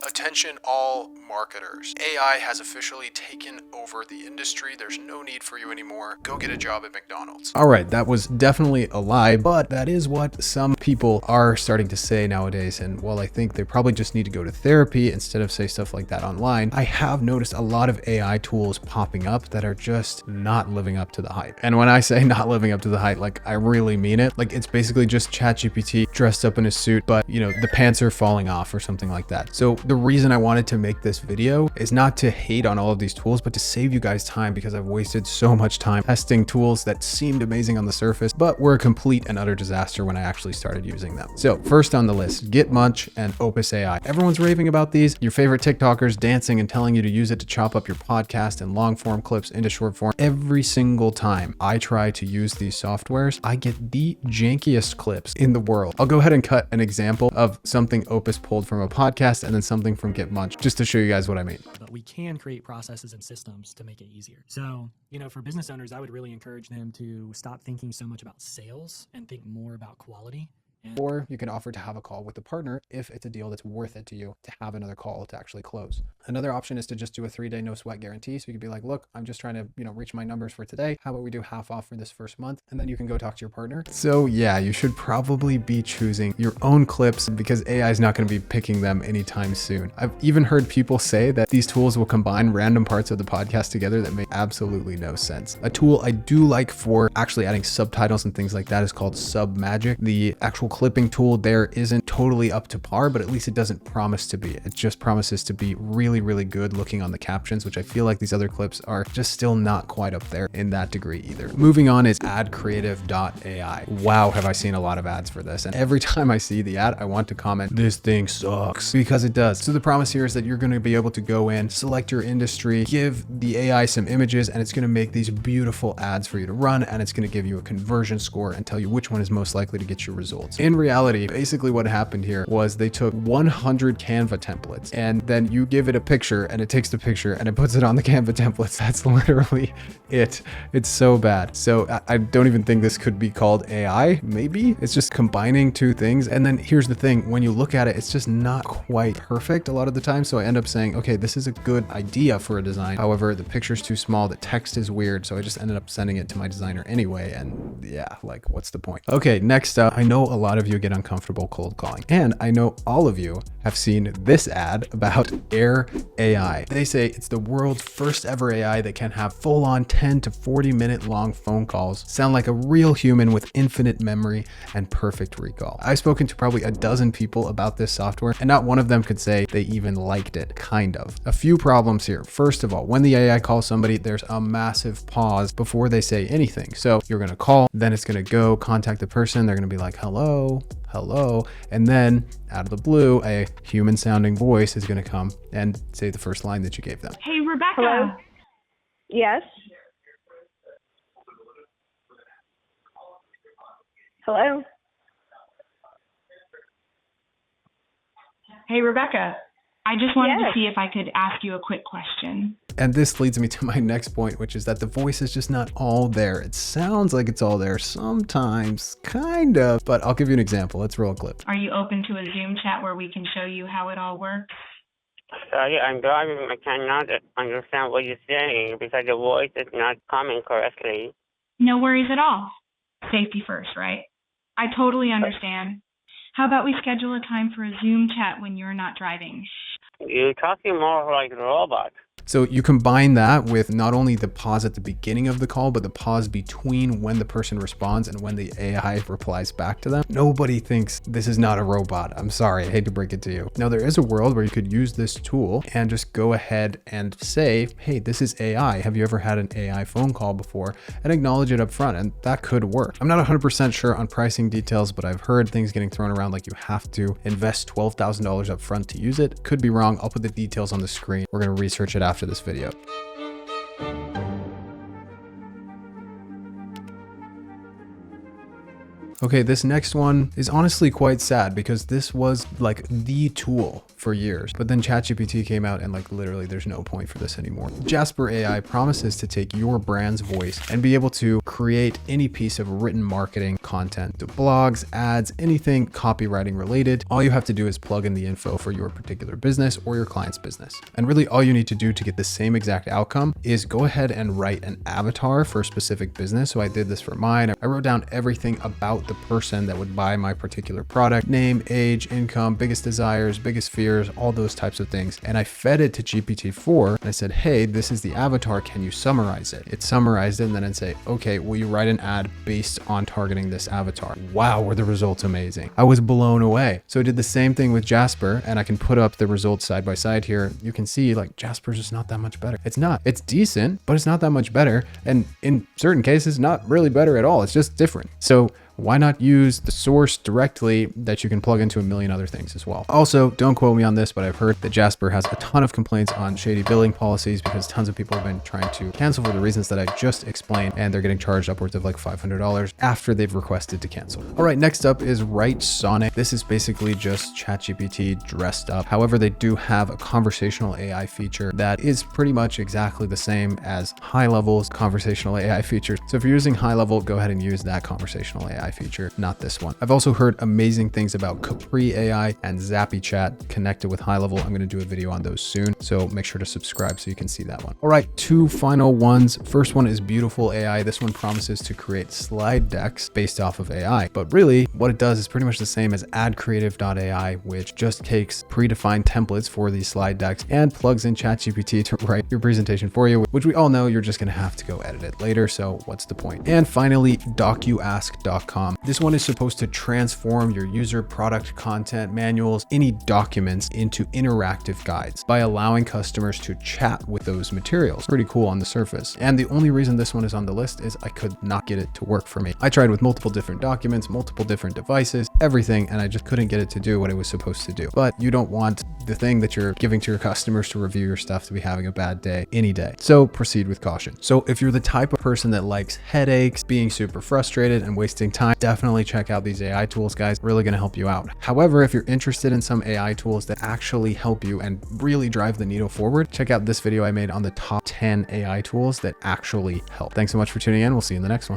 Attention all marketers. AI has officially taken over the industry. There's no need for you anymore. Go get a job at McDonald's. All right, that was definitely a lie, but that is what some people are starting to say nowadays. And while I think they probably just need to go to therapy instead of say stuff like that online, I have noticed a lot of AI tools popping up that are just not living up to the hype. And when I say not living up to the hype, like I really mean it. Like it's basically just ChatGPT dressed up in a suit, but you know, the pants are falling off or something like that. So the reason I wanted to make this video is not to hate on all of these tools, but to save you guys time, because I've wasted so much time testing tools that seemed amazing on the surface, but were a complete and utter disaster when I actually started using them. So first on the list, GetMuch and Opus AI. Everyone's raving about these. Your favorite TikTokers dancing and telling you to use it to chop up your podcast and long form clips into short form. Every single time I try to use these softwares, I get the jankiest clips in the world. I'll go ahead and cut an example of something Opus pulled from a podcast and then something from GetMuch, just to show you guys what I mean. But we can create processes and systems to make it easier. So, you know, for business owners, I would really encourage them to stop thinking so much about sales and think more about quality. Or you can offer to have a call with the partner if it's a deal that's worth it to you to have another call to actually close. Another option is to just do a 3-day no sweat guarantee. So you could be like, look, I'm just trying to, reach my numbers for today. How about we do half off for this first month? And then you can go talk to your partner. So yeah, you should probably be choosing your own clips because AI is not going to be picking them anytime soon. I've even heard people say that these tools will combine random parts of the podcast together that make absolutely no sense. A tool I do like for actually adding subtitles and things like that is called SubMagic. The actual clipping tool there isn't totally up to par, but at least it doesn't promise to be. It just promises to be really, really good looking on the captions, which I feel like these other clips are just still not quite up there in that degree either. Moving on is AdCreative.ai. Wow, have I seen a lot of ads for this. And every time I see the ad, I want to comment, this thing sucks, because it does. So the promise here is that you're going to be able to go in, select your industry, give the AI some images, and it's going to make these beautiful ads for you to run, and it's going to give you a conversion score and tell you which one is most likely to get your results. In reality, basically what happened here was they took 100 Canva templates and then you give it a picture and it takes the picture and it puts it on the Canva templates. That's literally it. It's so bad. So I don't even think this could be called AI. Maybe it's just combining two things. And then here's the thing, when you look at it, it's just not quite perfect a lot of the time. So I end up saying, okay, this is a good idea for a design. However, the picture's too small, the text is weird. So I just ended up sending it to my designer anyway. And yeah, like what's the point? Okay, next up, I know a lot of you get uncomfortable cold calling. And I know all of you have seen this ad about Air AI. They say it's the world's first ever AI that can have full on 10 to 40 minute long phone calls, sound like a real human with infinite memory and perfect recall. I've spoken to probably a dozen people about this software and not one of them could say they even liked it, kind of. A few problems here. First of all, when the AI calls somebody, there's a massive pause before they say anything. So you're gonna call, then it's gonna go contact the person. They're gonna be like, hello, and then out of the blue, a human sounding voice is going to come and say the first line that you gave them. Hey, Rebecca. Hello? Yes? Hello? Hey, Rebecca. I just wanted Yes. to see if I could ask you a quick question. And this leads me to my next point, which is that the voice is just not all there. It sounds like it's all there sometimes, kind of, but I'll give you an example. Let's roll a clip. Are you open to a Zoom chat where we can show you how it all works? Sorry, I'm driving. I cannot understand what you're saying because the voice is not coming correctly. No worries at all. Safety first, right? I totally understand. How about we schedule a time for a Zoom chat when you're not driving? You're talking more like a robot. So you combine that with not only the pause at the beginning of the call, but the pause between when the person responds and when the AI replies back to them. Nobody thinks this is not a robot. I'm sorry, I hate to break it to you. Now there is a world where you could use this tool and just go ahead and say, hey, this is AI. Have you ever had an AI phone call before? And acknowledge it up front, and that could work. I'm not 100% sure on pricing details, but I've heard things getting thrown around like you have to invest $12,000 up front to use it. Could be wrong. I'll put the details on the screen. We're going to research it after this video. Okay, this next one is honestly quite sad because this was like the tool for years, but then ChatGPT came out and like literally there's no point for this anymore. Jasper AI promises to take your brand's voice and be able to create any piece of written marketing content, so blogs, ads, anything copywriting related. All you have to do is plug in the info for your particular business or your client's business. And really all you need to do to get the same exact outcome is go ahead and write an avatar for a specific business. So I did this for mine. I wrote down everything about the person that would buy my particular product: name, age, income, biggest desires, biggest fears, all those types of things. And I fed it to GPT-4 and I said, hey, this is the avatar. Can you summarize it? It summarized it and then I'd say, okay, will you write an ad based on targeting this avatar? Wow, were the results amazing. I was blown away. So I did the same thing with Jasper, and I can put up the results side by side here. You can see like Jasper's just not that much better. It's not. It's decent, but it's not that much better. And in certain cases, not really better at all. It's just different. So why not use the source directly that you can plug into a million other things as well? Also, don't quote me on this, but I've heard that Jasper has a ton of complaints on shady billing policies because tons of people have been trying to cancel for the reasons that I just explained, and they're getting charged upwards of like $500 after they've requested to cancel. All right, next up is Write Sonic. This is basically just ChatGPT dressed up. However, they do have a conversational AI feature that is pretty much exactly the same as High Level's conversational AI feature. So if you're using High Level, go ahead and use that conversational AI feature, not this one. I've also heard amazing things about Capri AI and Zappy Chat connected with High Level. I'm going to do a video on those soon, so make sure to subscribe so you can see that one. All right, two final ones. First one is Beautiful AI. This one promises to create slide decks based off of AI, but really what it does is pretty much the same as AdCreative.ai, which just takes predefined templates for these slide decks and plugs in ChatGPT to write your presentation for you, which we all know you're just going to have to go edit it later, so what's the point? And finally, DocuAsk.com. This one is supposed to transform your user product content manuals, any documents, into interactive guides by allowing customers to chat with those materials. Pretty cool on the surface. And the only reason this one is on the list is I could not get it to work for me. I tried with multiple different documents, multiple different devices, everything, and I just couldn't get it to do what it was supposed to do. But you don't want the thing that you're giving to your customers to review your stuff to be having a bad day any day. So proceed with caution. So if you're the type of person that likes headaches, being super frustrated, and wasting time, definitely check out these AI tools, guys. Really going to help you out. However, if you're interested in some AI tools that actually help you and really drive the needle forward, check out this video I made on the top 10 AI tools that actually help. Thanks so much for tuning in. We'll see you in the next one.